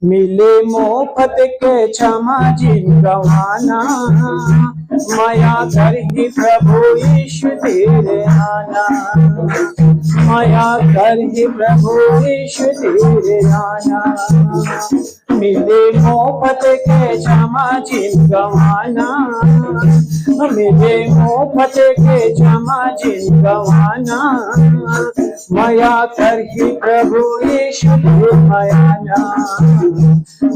मिले मोफत के क्षमा जिन गवाना, माया कर ही प्रभु यीशु तेरे आना, माया कर ही प्रभु यीशु तेरे आना। मिले मोफत के क्षमा जिन गवाना, मिले मोफत के क्षमा जिन गवाना, माया कर ही प्रभु यीशु तेरे आना,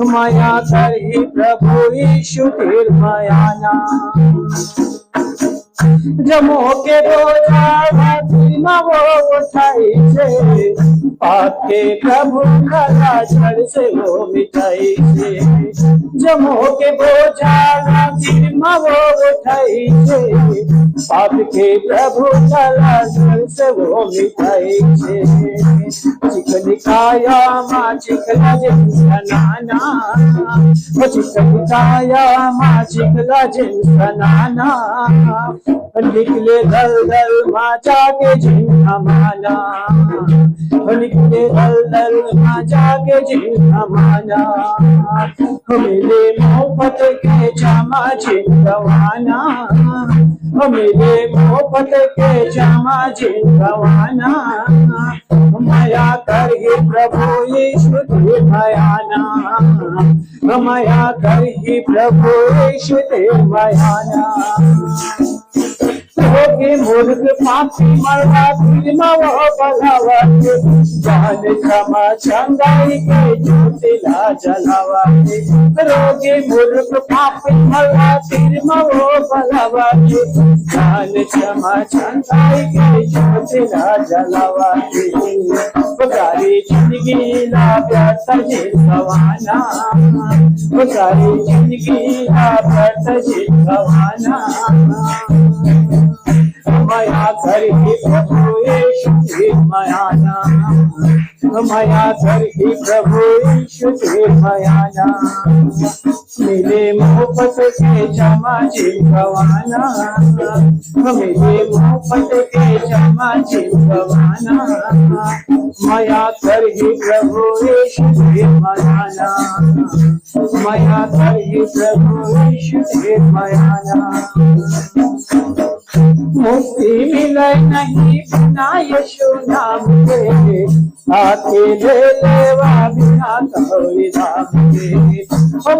माया कर ही प्रभु यीशु तेरे आना। जमो के बोझा वो उठाई से, पाप के प्रभु कला जड़ से वो मिटाई से। जमो के बोझा वो उठाई से, पाप के प्रभु कला जड़ से वो मिटाई से। चिकन खाया माँ चिकला जिनका नाना, चिकन खाया माँ चिकला जिनका नाना, निकले दल दल माचा के जिन्हा माना, निकले दल दल माचा के जिन्हा माना। मिले मोहब्बत के क्षमा जिन गवाना, मिले मोहब्बत के क्षमा जिन गवाना, माया कर ही प्रभु यीशु तेरे आना, माया कर ही प्रभु यीशु तेरे आना। होगी मूर्ख पापी मरवा फिल्म वो बलावा के, जान क्षमा चंगाई के ज्योतिला जलावा के। रोगी मूर्ख पापी मरवा फिल्म वो बलावा के, जान क्षमा चंगाई के ज्योतिला जलावा के। पुकारी जिंदगी ला व्यर्थ जिन गवाना, पुकारी जिंदगी ला व्यर्थ जिन गवाना, माया कर ही प्रभु यीशु तेरे आना, माया कर ही प्रभु यीशु तेरे आना। मिले मोहब्बत के क्षमा जिन गवाना, मिले मोहब्बत के क्षमा जिन गवाना, माया कर ही प्रभु यीशु तेरे आना, माया कर ही प्रभु यीशु तेरे आना। मुक्ति मिले नहीं बिना यीशु नाम के, अकेले लेवा बिना कहोरी धाम के।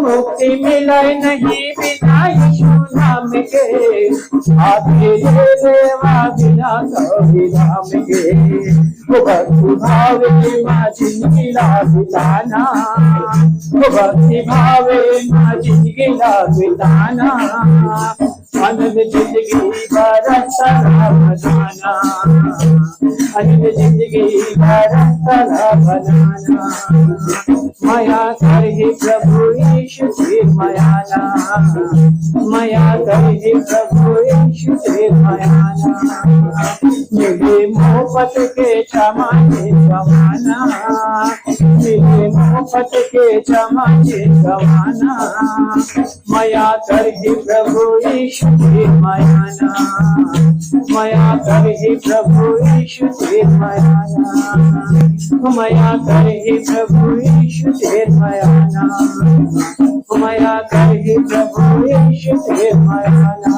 मुक्ति मिले नहीं बिना यीशु नाम के, अकेले लेवा बिना कहोरी धाम के। भक्ति भावे माँ जिंदगी ला बिताना, भक्ति भावे माँ जिंदगी ला बिताना, आनंद जिंदगी बरसना बनाना, आनंद जिंदगी बरसना बनाना। माया कर ही प्रभु यीशु तेरे आना, माया कर ही प्रभु यीशु तेरे आना। मिले मोहब्बत के क्षमा जिन गवाना, मिले मोहब्बत के क्षमा जिन गवाना, माया कर ही प्रभु यीशु तेरे आना, माया कर ही प्रभु यीशु तेरे आना, माया कर ही प्रभु यीशु तेरे आना, माया कर ही प्रभु यीशु तेरे आना।